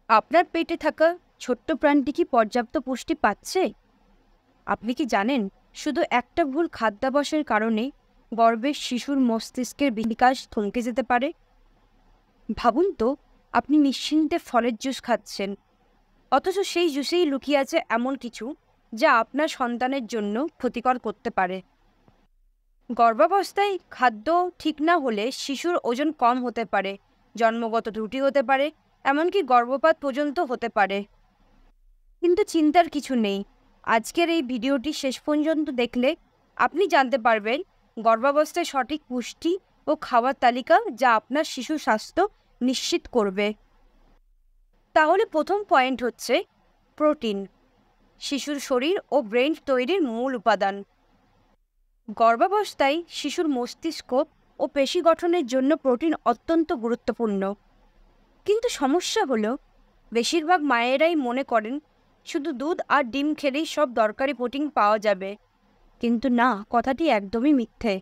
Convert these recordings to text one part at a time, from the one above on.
আপনার পেটে থাকা ছোট্ট প্রাণটি কি পর্যাপ্ত পুষ্টি পাচ্ছে? আপনি কি জানেন, শুধু একটা ভুল খাদ্যাভ্যাসের কারণে গর্ভের শিশুর মস্তিষ্কের বিকাশ থমকে যেতে পারে? ভাবুন তো, আপনি নিশ্চিন্তে ফলের জুস খাচ্ছেন, অথচ সেই জুসেই লুকিয়ে আছে এমন কিছু যা আপনার সন্তানের জন্য ক্ষতিকর করতে পারে। গর্ভাবস্থায় খাদ্য ঠিক না হলে শিশুর ওজন কম হতে পারে, জন্মগত ত্রুটি হতে পারে, এমনকি গর্ভপাত পর্যন্ত হতে পারে। কিন্তু চিন্তার কিছু নেই। আজকের এই ভিডিওটি শেষ পর্যন্ত দেখলে আপনি জানতে পারবেন গর্ভাবস্থায় সঠিক পুষ্টি ও খাবার তালিকা যা আপনার শিশুর স্বাস্থ্য নিশ্চিত করবে। তাহলে প্রথম পয়েন্ট হচ্ছে প্রোটিন, শিশুর শরীর ও ব্রেন তৈরির মূল উপাদান। গর্ভাবস্থায় শিশুর মস্তিষ্ক ও পেশি গঠনের জন্য প্রোটিন অত্যন্ত গুরুত্বপূর্ণ। কিন্তু সমস্যা হলো, বেশিরভাগ মায়েরাই মনে করেন শুধু দুধ আর ডিম খেলেই সব দরকারি প্রোটিন পাওয়া যাবে। কিন্তু না, কথাটি একদমই মিথ্যে।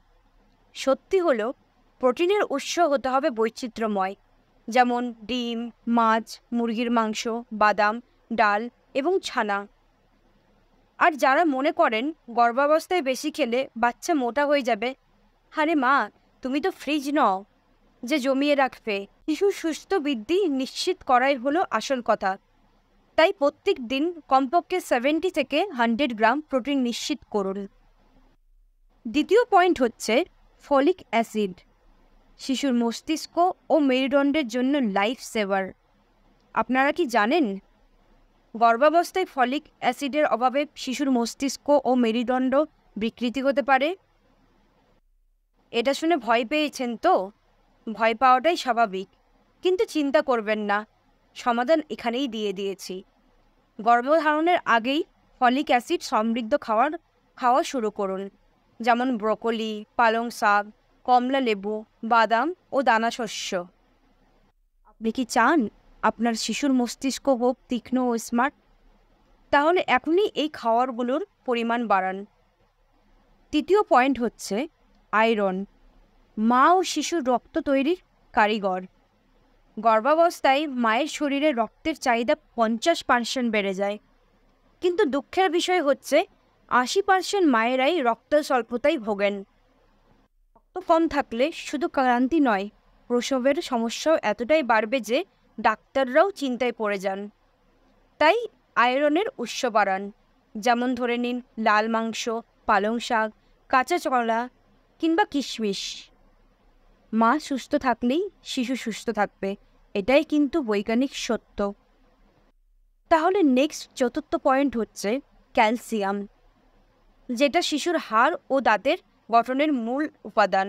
সত্যি হলো, প্রোটিনের উৎস হতে হবে বৈচিত্র্যময়, যেমন ডিম, মাছ, মুরগির মাংস, বাদাম, ডাল এবং ছানা। আর যারা মনে করেন গর্ভাবস্থায় বেশি খেলে বাচ্চা মোটা হয়ে যাবে, আরে মা, তুমি তো ফ্রিজ নও যে জমিয়ে রাখবে। শিশুর সুস্থ বৃদ্ধি নিশ্চিত করাই হলো আসল কথা। তাই প্রত্যেক দিন কমপক্ষে 70 থেকে 100 গ্রাম প্রোটিন নিশ্চিত করুন। দ্বিতীয় পয়েন্ট হচ্ছে ফলিক অ্যাসিড, শিশুর মস্তিষ্ক ও মেরুদণ্ডের জন্য লাইফ সেভার। আপনারা কি জানেন, গর্ভাবস্থায় ফলিক অ্যাসিডের অভাবে শিশুর মস্তিষ্ক ও মেরুদণ্ড বিকৃতি হতে পারে? এটা শুনে ভয় পেয়েছেন তো? ভয় পাওয়াটাই স্বাভাবিক, কিন্তু চিন্তা করবেন না, সমাধান এখানেই দিয়ে দিয়েছি। গর্ভধারণের আগেই ফলিক অ্যাসিড সমৃদ্ধ খাওয়া শুরু করুন, যেমন ব্রোকলি, পালং শাক, কমলা লেবু, বাদাম ও দানাশস্য। আপনি কি চান আপনার শিশুর মস্তিষ্ক হোক তীক্ষ্ণ ও স্মার্ট? তাহলে এখনই এই খাবারগুলোর পরিমাণ বাড়ান। তৃতীয় পয়েন্ট হচ্ছে আয়রন, মা ও শিশুর রক্ত তৈরির কারিগর। গর্ভাবস্থায় মায়ের শরীরে রক্তের চাহিদা 50% বেড়ে যায়, কিন্তু দুঃখের বিষয় হচ্ছে 80% মায়েরাই রক্ত স্বল্পতায় ভোগেন। রক্ত কম থাকলে শুধু ক্লান্তি নয়, প্রসবের সমস্যাও এতটাই বাড়বে যে ডাক্তাররাও চিন্তায় পড়ে যান। তাই আয়রনের উৎস বাড়ান, যেমন ধরে নিন লাল মাংস, পালং শাক, কাঁচা কলা কিংবা কিশমিশ। মা সুস্থ থাকলেই শিশু সুস্থ থাকবে, এটাই কিন্তু বৈজ্ঞানিক সত্য। তাহলে নেক্সট চতুর্থ পয়েন্ট হচ্ছে ক্যালসিয়াম, যেটা শিশুর হাড় ও দাঁতের গঠনের মূল উপাদান।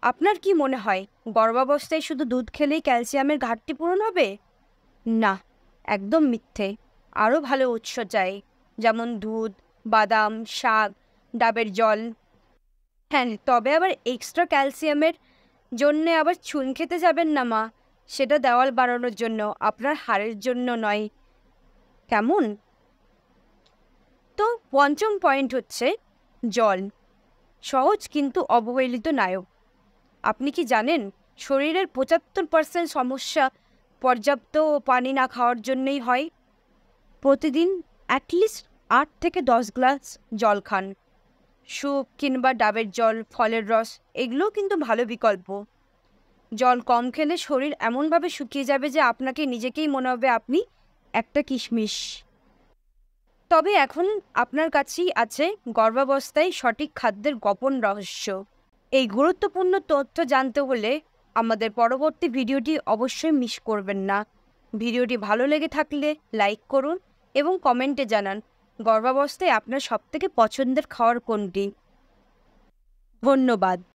আপনার কি মনে হয় গর্ভাবস্থায় শুধু দুধ খেলেই ক্যালসিয়ামের ঘাটতি পূরণ হবে? না, একদম মিথ্যে। আরও ভালো উৎস চাই, যেমন দুধ, বাদাম, শাক, ডাবের জল। হ্যাঁ, তবে আবার এক্সট্রা ক্যালসিয়ামের জন্য আবার চুন খেতে যাবেন না মা, সেটা দেওয়াল বাড়ানোর জন্য, আপনার হাড়ের জন্য নয়। কেমন? তো পঞ্চম পয়েন্ট হচ্ছে জল, সহজ কিন্তু অবহেলিত নায়ক। আপনি কি জানেন, শরীরের 75% সমস্যা পর্যাপ্ত পানি না খাওয়ার জন্যই হয়। প্রতিদিন অ্যাটলিস্ট 8 থেকে 10 গ্লাস জল খান। স্যুপ কিংবা ডাবের জল, ফলের রস, এগুলোও কিন্তু ভালো বিকল্প। জল কম খেলে শরীর এমনভাবে শুকিয়ে যাবে যে আপনাকে নিজেকেই মনে হবে আপনি একটা কিশমিশ। তবে এখন আপনার কাছেই আছে গর্ভাবস্থায় সঠিক খাদ্যের গোপন রহস্য। এই গুরুত্বপূর্ণ তথ্য জানতে হলে আমাদের পরবর্তী ভিডিওটি অবশ্যই মিস করবেন না। ভিডিওটি ভালো লেগে থাকলে লাইক করুন এবং কমেন্টে জানান গর্ভাবস্থায় আপনার সবথেকে পছন্দের খাবার কোনটি। ধন্যবাদ।